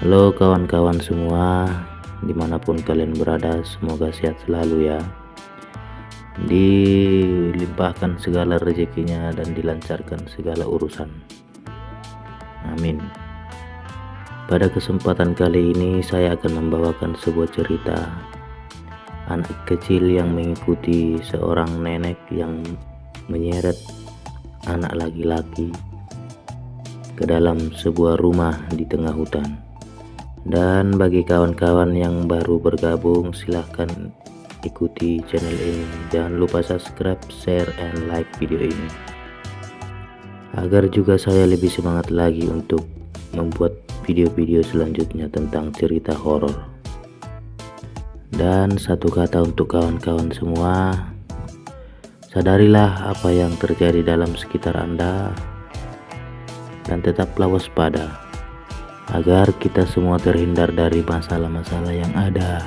Halo kawan-kawan semua, dimanapun kalian berada, semoga sehat selalu ya. Dilimpahkan segala rezekinya dan dilancarkan segala urusan. Amin. Pada kesempatan kali ini saya akan membawakan sebuah cerita anak kecil yang mengikuti seorang nenek yang menyeret anak laki-laki ke dalam sebuah rumah di tengah hutan. Dan bagi kawan-kawan yang baru bergabung, silahkan ikuti channel ini. Jangan lupa subscribe, share, and like video ini, agar juga saya lebih semangat lagi untuk membuat video-video selanjutnya tentang cerita horor. Dan satu kata untuk kawan-kawan semua, sadarilah apa yang terjadi dalam sekitar Anda dan tetaplah waspada agar kita semua terhindar dari masalah-masalah yang ada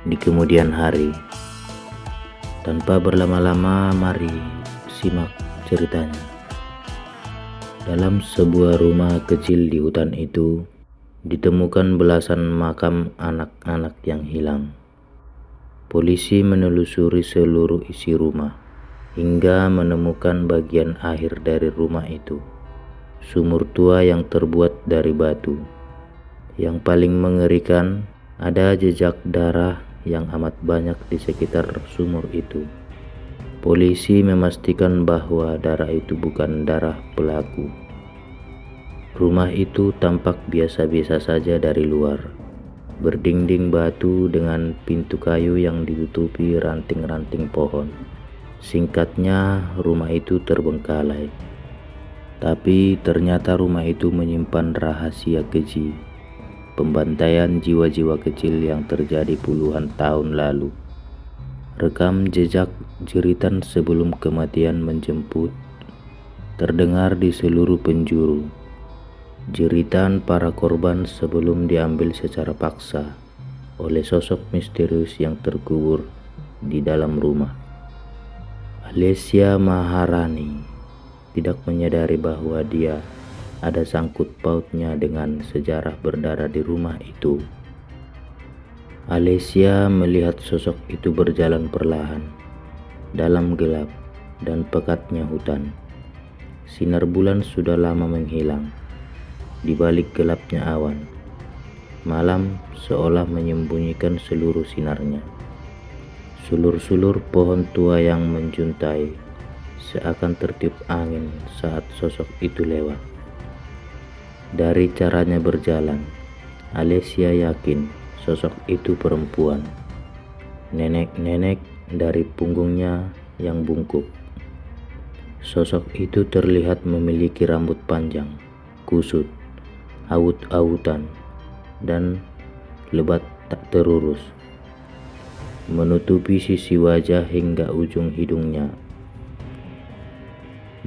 di kemudian hari. Tanpa berlama-lama, mari simak ceritanya. Dalam sebuah rumah kecil di hutan itu, ditemukan belasan makam anak-anak yang hilang. Polisi menelusuri seluruh isi rumah hingga menemukan bagian akhir dari rumah itu. Sumur tua yang terbuat dari batu. Yang paling mengerikan, ada jejak darah yang amat banyak di sekitar sumur itu. Polisi memastikan bahwa darah itu bukan darah pelaku. Rumah itu tampak biasa-biasa saja dari luar, berdinding batu dengan pintu kayu yang ditutupi ranting-ranting pohon. Singkatnya, rumah itu terbengkalai. Tapi ternyata rumah itu menyimpan rahasia keji, pembantaian jiwa-jiwa kecil yang terjadi puluhan tahun lalu. Rekam jejak jeritan sebelum kematian menjemput terdengar di seluruh penjuru. Jeritan para korban sebelum diambil secara paksa oleh sosok misterius yang terkubur di dalam rumah. Alessia Maharani tidak menyadari bahwa dia ada sangkut pautnya dengan sejarah berdarah di rumah itu. Alessia melihat sosok itu berjalan perlahan dalam gelap dan pekatnya hutan. Sinar bulan sudah lama menghilang di balik gelapnya awan. Malam seolah menyembunyikan seluruh sinarnya. Sulur-sulur pohon tua yang menjuntai seakan tertiup angin saat sosok itu lewat. Dari caranya berjalan, Alessia yakin sosok itu perempuan. Nenek-nenek dari punggungnya yang bungkuk. Sosok itu terlihat memiliki rambut panjang, kusut, awut-awutan, dan lebat tak terurus, menutupi sisi wajah hingga ujung hidungnya.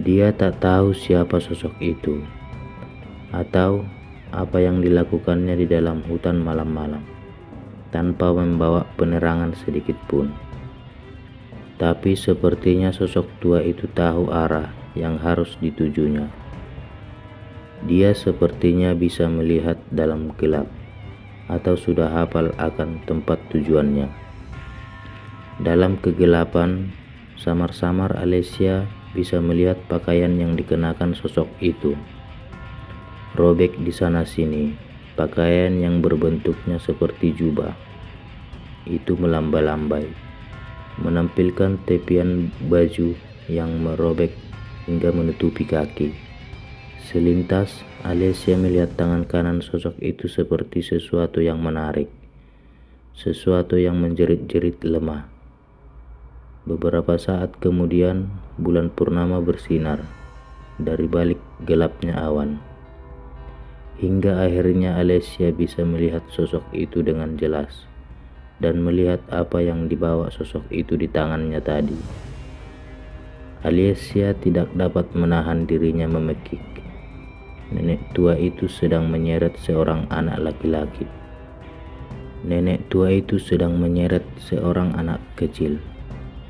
Dia tak tahu siapa sosok itu atau apa yang dilakukannya di dalam hutan malam-malam tanpa membawa penerangan sedikit pun. Tapi sepertinya sosok tua itu tahu arah yang harus ditujunya. Dia sepertinya bisa melihat dalam gelap atau sudah hafal akan tempat tujuannya. Dalam kegelapan, samar-samar Alessia bisa melihat pakaian yang dikenakan sosok itu. Robek di sana-sini, pakaian yang berbentuknya seperti jubah. Itu melambai-lambai, menampilkan tepian baju yang merobek hingga menutupi kaki. Selintas, Alessia melihat tangan kanan sosok itu seperti sesuatu yang menarik, sesuatu yang menjerit-jerit lemah. Beberapa saat kemudian, bulan purnama bersinar dari balik gelapnya awan. Hingga akhirnya Alessia bisa melihat sosok itu dengan jelas dan melihat apa yang dibawa sosok itu di tangannya tadi. Alessia tidak dapat menahan dirinya memekik. Nenek tua itu sedang menyeret seorang anak laki-laki. Nenek tua itu sedang menyeret seorang anak kecil.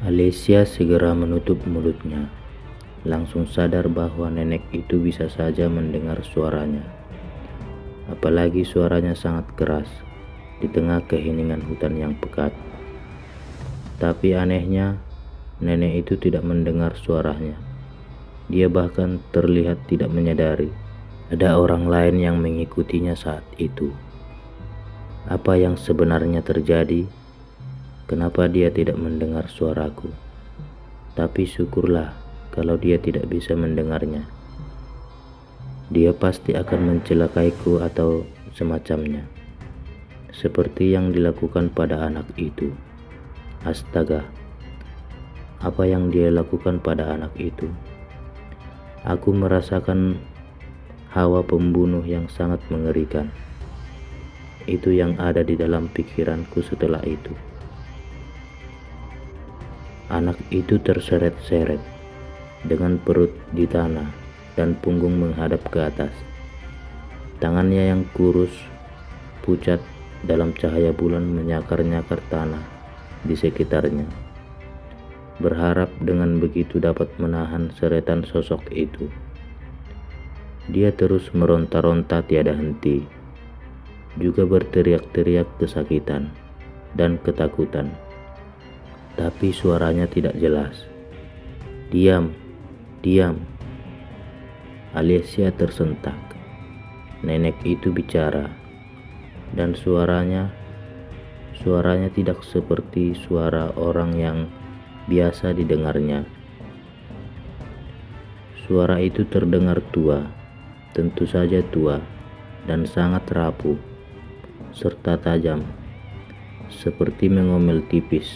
Alessia segera menutup mulutnya, langsung sadar bahwa nenek itu bisa saja mendengar suaranya. apalagi suaranya sangat keras di tengah keheningan hutan yang pekat. Tapi anehnya, nenek itu tidak mendengar suaranya. Dia bahkan terlihat tidak menyadari ada orang lain yang mengikutinya saat itu. Apa yang sebenarnya terjadi? Kenapa dia tidak mendengar suaraku? Tapi syukurlah kalau dia tidak bisa mendengarnya. Dia pasti akan mencelakaiku atau semacamnya, seperti yang dilakukan pada anak itu. Astaga, apa yang dia lakukan pada anak itu? Aku merasakan hawa pembunuh yang sangat mengerikan. Itu yang ada di dalam pikiranku setelah itu. Anak itu terseret-seret dengan perut di tanah dan punggung menghadap ke atas. Tangannya yang kurus, pucat dalam cahaya bulan menyakar-nyakar tanah di sekitarnya, berharap dengan begitu dapat menahan seretan sosok itu. Dia terus meronta-ronta tiada henti, juga berteriak-teriak kesakitan dan ketakutan, tapi suaranya tidak jelas. Diam, diam. Alessia tersentak. Nenek itu bicara, dan suaranya tidak seperti suara orang yang biasa didengarnya. Suara itu terdengar tua, tentu saja tua, dan sangat rapuh, serta tajam, seperti mengomel tipis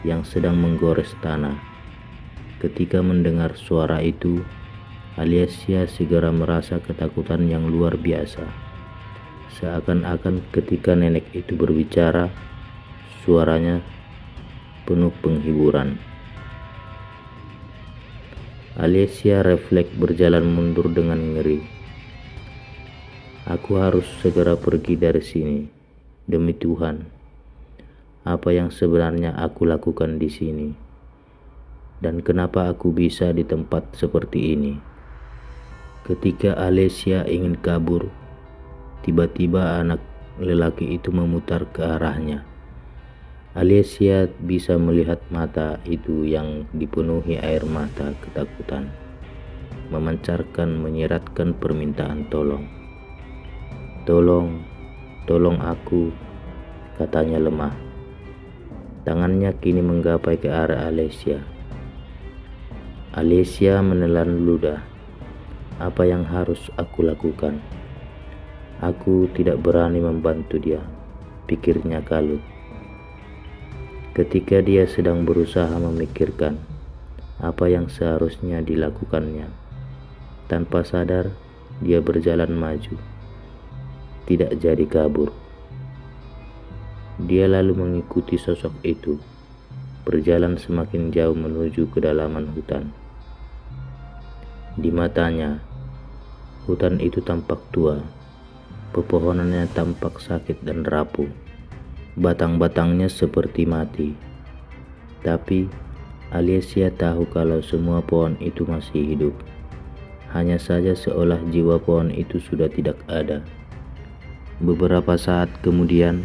yang sedang menggores tanah. Ketika mendengar suara itu, Alessia segera merasa ketakutan yang luar biasa. Seakan-akan ketika nenek itu berbicara, suaranya penuh penghiburan. Alessia refleks berjalan mundur dengan ngeri. Aku harus segera pergi dari sini. Demi Tuhan, apa yang sebenarnya aku lakukan di sini? Dan kenapa aku bisa di tempat seperti ini? Ketika Alessia ingin kabur, tiba-tiba anak lelaki itu memutar ke arahnya. Alessia bisa melihat mata itu yang dipenuhi air mata ketakutan, memancarkan menyiratkan permintaan tolong. Tolong, tolong aku, katanya lemah. Tangannya kini menggapai ke arah Alessia. Alessia menelan ludah. Apa yang harus aku lakukan? Aku tidak berani membantu dia, pikirnya kalut. Ketika dia sedang berusaha memikirkan apa yang seharusnya dilakukannya, tanpa sadar dia berjalan maju, tidak jadi kabur. Dia lalu mengikuti sosok itu, berjalan semakin jauh menuju kedalaman hutan. Di matanya, hutan itu tampak tua, pepohonannya tampak sakit dan rapuh, batang-batangnya seperti mati. Tapi Alessia tahu kalau semua pohon itu masih hidup. Hanya saja seolah jiwa pohon itu sudah tidak ada. Beberapa saat kemudian,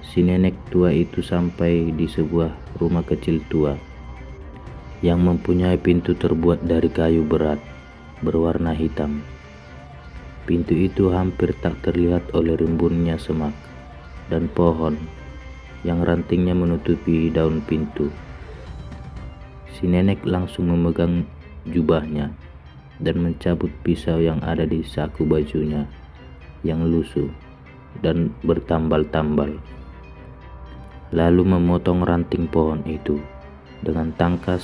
si nenek tua itu sampai di sebuah rumah kecil tua yang mempunyai pintu terbuat dari kayu berat berwarna hitam. Pintu itu hampir tak terlihat oleh rimbunnya semak dan pohon yang rantingnya menutupi daun pintu. Si nenek langsung memegang jubahnya dan mencabut pisau yang ada di saku bajunya yang lusuh dan bertambal-tambal, lalu memotong ranting pohon itu dengan tangkas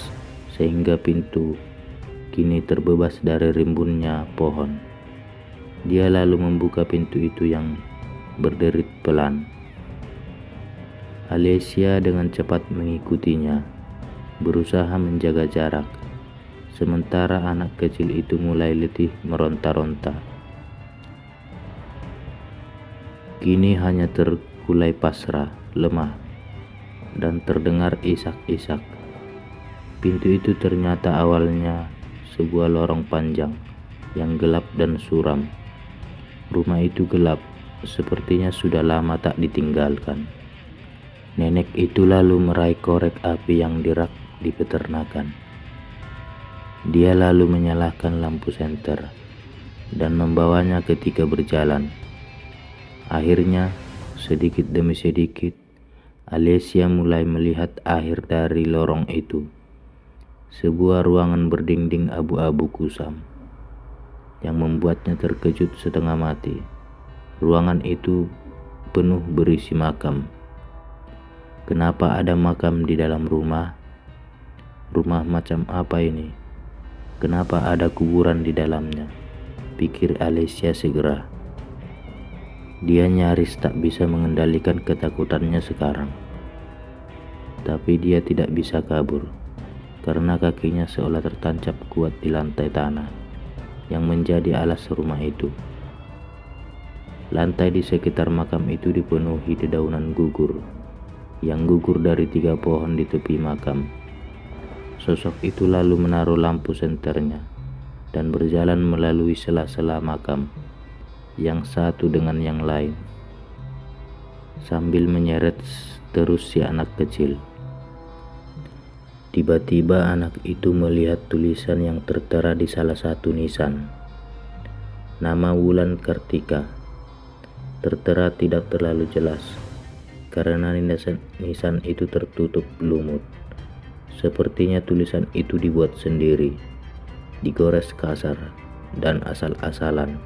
sehingga pintu kini terbebas dari rimbunnya pohon. Dia lalu membuka pintu itu yang berderit pelan. Alessia dengan cepat mengikutinya, berusaha menjaga jarak, sementara anak kecil itu mulai letih meronta-ronta. Kini hanya terkulai pasrah, lemah, dan terdengar isak-isak. Pintu itu ternyata awalnya sebuah lorong panjang yang gelap dan suram. Rumah itu gelap, sepertinya sudah lama tak ditinggalkan. Nenek itu lalu meraih korek api yang dirak di peternakan. Dia lalu menyalakan lampu senter dan membawanya ketika berjalan. Akhirnya, sedikit demi sedikit, Alesia mulai melihat akhir dari lorong itu. Sebuah ruangan berdinding abu-abu kusam yang membuatnya terkejut setengah mati. Ruangan itu penuh berisi makam. Kenapa ada makam di dalam rumah? Rumah macam apa ini? Kenapa ada kuburan di dalamnya? Pikir Alesia segera. Dia nyaris tak bisa mengendalikan ketakutannya sekarang. Tapi dia tidak bisa kabur, karena kakinya seolah tertancap kuat di lantai tanah yang menjadi alas rumah itu. Lantai di sekitar makam itu dipenuhi dedaunan gugur, yang gugur dari 3 pohon di tepi makam. Sosok itu lalu menaruh lampu senternya dan berjalan melalui sela-sela makam yang satu dengan yang lain, sambil menyeret terus si anak kecil. Tiba-tiba anak itu melihat tulisan yang tertera di salah satu nisan. Nama Wulan Kartika tertera tidak terlalu jelas, karena nisan itu tertutup lumut. Sepertinya tulisan itu dibuat sendiri, digores kasar dan asal-asalan.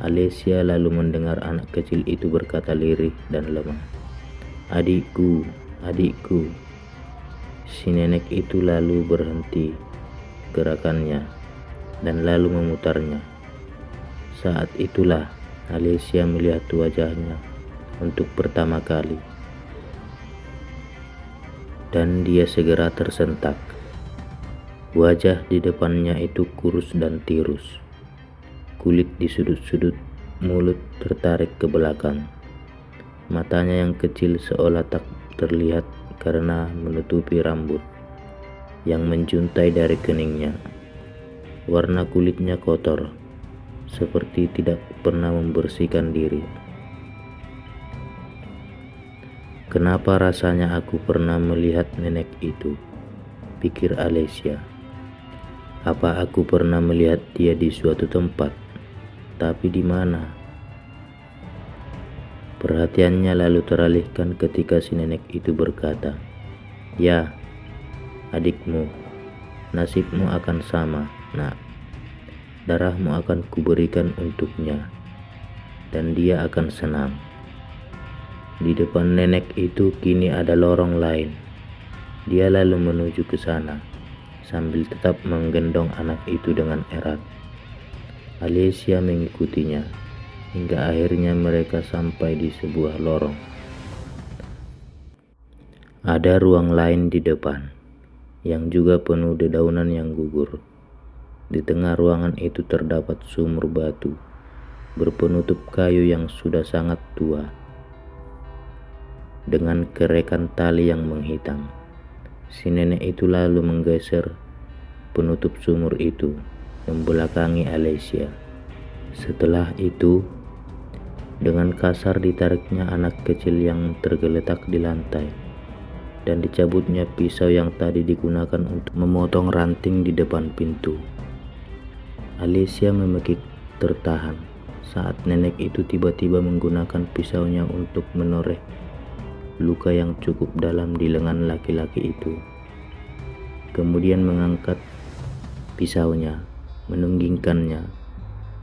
Alesia lalu mendengar anak kecil itu berkata lirih dan lemah, "Adikku, adikku." Si nenek itu lalu berhenti gerakannya dan lalu memutarnya. Saat itulah Alesia melihat wajahnya untuk pertama kali, dan dia segera tersentak. Wajah di depannya itu kurus dan tirus. Kulit di sudut-sudut mulut tertarik ke belakang. Matanya yang kecil seolah tak terlihat karena menutupi rambut yang menjuntai dari keningnya. Warna kulitnya kotor, seperti tidak pernah membersihkan diri. Kenapa rasanya aku pernah melihat nenek itu? Pikir Alesia. Apa aku pernah melihat dia di suatu tempat? Tapi di mana? Perhatiannya lalu teralihkan ketika si nenek itu berkata, "Ya, adikmu, nasibmu akan sama, nak. Darahmu akan kuberikan untuknya, dan dia akan senang." Di depan nenek itu kini ada lorong lain. Dia lalu menuju ke sana, sambil tetap menggendong anak itu dengan erat. Alesia mengikutinya, hingga akhirnya mereka sampai di sebuah lorong. Ada ruang lain di depan, yang juga penuh dedaunan yang gugur. Di tengah ruangan itu terdapat sumur batu, berpenutup kayu yang sudah sangat tua, dengan kerekan tali yang menghitam. Si nenek itu lalu menggeser penutup sumur itu, membelakangi Alesia. Setelah itu, dengan kasar ditariknya anak kecil yang tergeletak di lantai, dan dicabutnya pisau yang tadi digunakan untuk memotong ranting di depan pintu. Alesia memekik tertahan saat nenek itu tiba-tiba menggunakan pisaunya untuk menoreh luka yang cukup dalam di lengan laki-laki itu. Kemudian mengangkat pisaunya, menunggingkannya,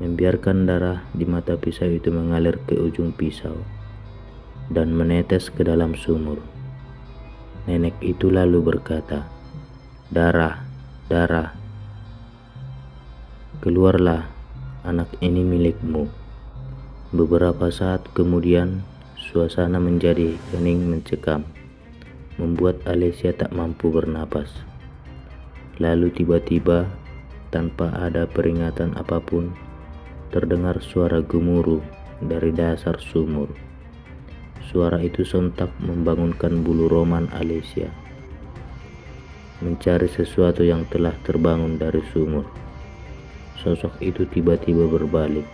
membiarkan darah di mata pisau itu mengalir ke ujung pisau dan menetes ke dalam sumur. Nenek itu lalu berkata, "Darah, darah. Keluarlah, anak ini milikmu." Beberapa saat kemudian, suasana menjadi hening mencekam, membuat Alesia tak mampu bernapas. Lalu tiba-tiba, tanpa ada peringatan apapun, terdengar suara gemuruh dari dasar sumur. Suara itu sontak membangunkan bulu roman Alesia, mencari sesuatu yang telah terbangun dari sumur. Sosok itu tiba-tiba berbalik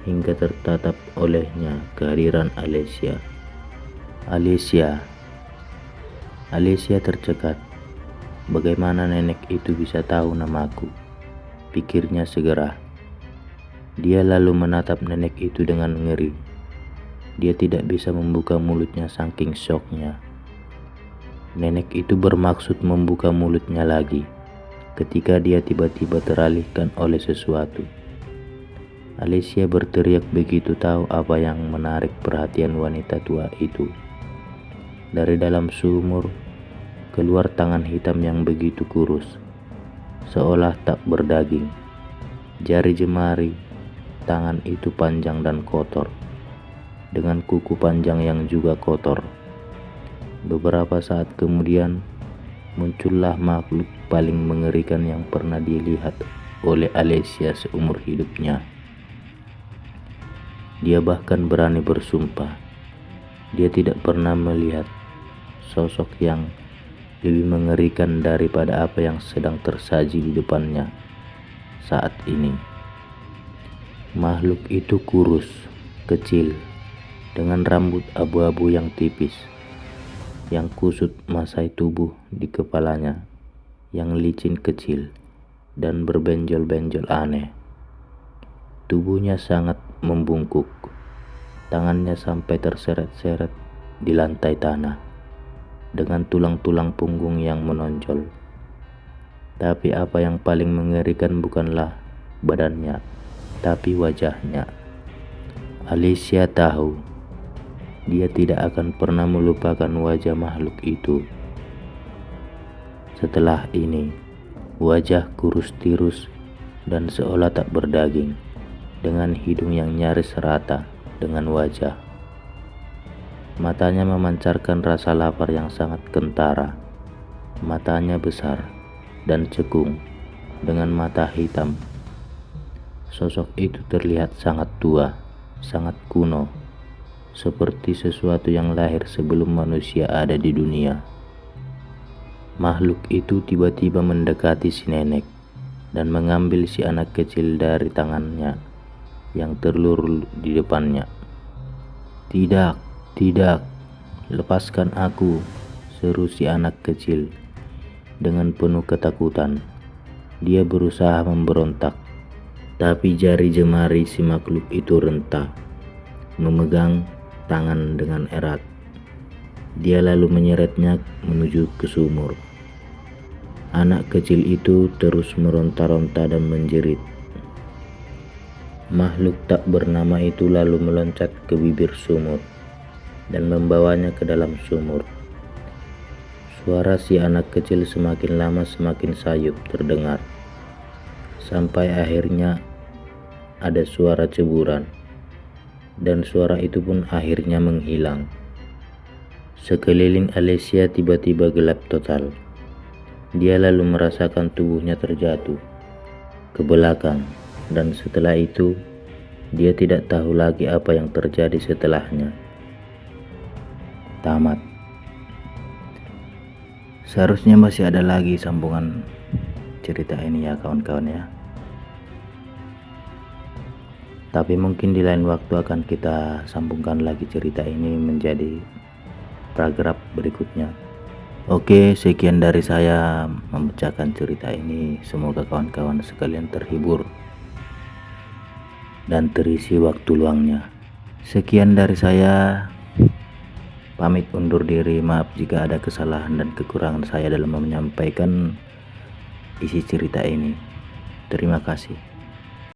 hingga tertatap olehnya kehadiran Alicia. Alicia tercekat. Bagaimana nenek itu bisa tahu namaku? Pikirnya segera. Dia lalu menatap nenek itu dengan ngeri. Dia tidak bisa membuka mulutnya saking syoknya. Nenek itu bermaksud membuka mulutnya lagi ketika dia tiba-tiba teralihkan oleh sesuatu. Alicia berteriak begitu tahu apa yang menarik perhatian wanita tua itu. Dari dalam sumur keluar tangan hitam yang begitu kurus, seolah tak berdaging. Jari jemari tangan itu panjang dan kotor, dengan kuku panjang yang juga kotor. Beberapa saat kemudian muncullah makhluk paling mengerikan yang pernah dilihat oleh Alicia seumur hidupnya. Dia bahkan berani bersumpah dia tidak pernah melihat sosok yang lebih mengerikan daripada apa yang sedang tersaji di depannya saat ini. Makhluk itu kurus, kecil, dengan rambut abu-abu yang tipis, yang kusut masai tubuh di kepalanya, yang licin kecil dan berbenjol-benjol aneh. Tubuhnya sangat membungkuk, tangannya sampai terseret-seret di lantai tanah, dengan tulang-tulang punggung yang menonjol. Tapi apa yang paling mengerikan bukanlah badannya, tapi wajahnya. Alicia tahu dia tidak akan pernah melupakan wajah makhluk itu. Setelah ini, wajah kurus tirus dan seolah tak berdaging, dengan hidung yang nyaris rata dengan wajah. Matanya memancarkan rasa lapar yang sangat kentara. Matanya besar dan cekung dengan mata hitam. Sosok itu terlihat sangat tua, sangat kuno, seperti sesuatu yang lahir sebelum manusia ada di dunia. Makhluk itu tiba-tiba mendekati si nenek dan mengambil si anak kecil dari tangannya yang terlurus di depannya. "Tidak, tidak, lepaskan aku," seru si anak kecil dengan penuh ketakutan. Dia berusaha memberontak, tapi jari jemari si makhluk itu rentah, memegang tangan dengan erat. Dia lalu menyeretnya menuju ke sumur. Anak kecil itu terus meronta-ronta dan menjerit. Makhluk tak bernama itu lalu meloncat ke bibir sumur dan membawanya ke dalam sumur. Suara si anak kecil semakin lama semakin sayup terdengar, sampai akhirnya ada suara ceburan, dan suara itu pun akhirnya menghilang. Sekeliling Alicia tiba-tiba gelap total. Dia lalu merasakan tubuhnya terjatuh ke belakang, dan setelah itu dia tidak tahu lagi apa yang terjadi setelahnya. Tamat. Seharusnya masih ada lagi sambungan cerita ini ya kawan-kawan ya. Tapi mungkin di lain waktu akan kita sambungkan lagi cerita ini menjadi paragraf berikutnya. Oke, sekian dari saya membacakan cerita ini. Semoga kawan-kawan sekalian terhibur dan terisi waktu luangnya. Sekian dari saya, pamit undur diri. Maaf jika ada kesalahan dan kekurangan saya dalam menyampaikan isi cerita ini. Terima kasih.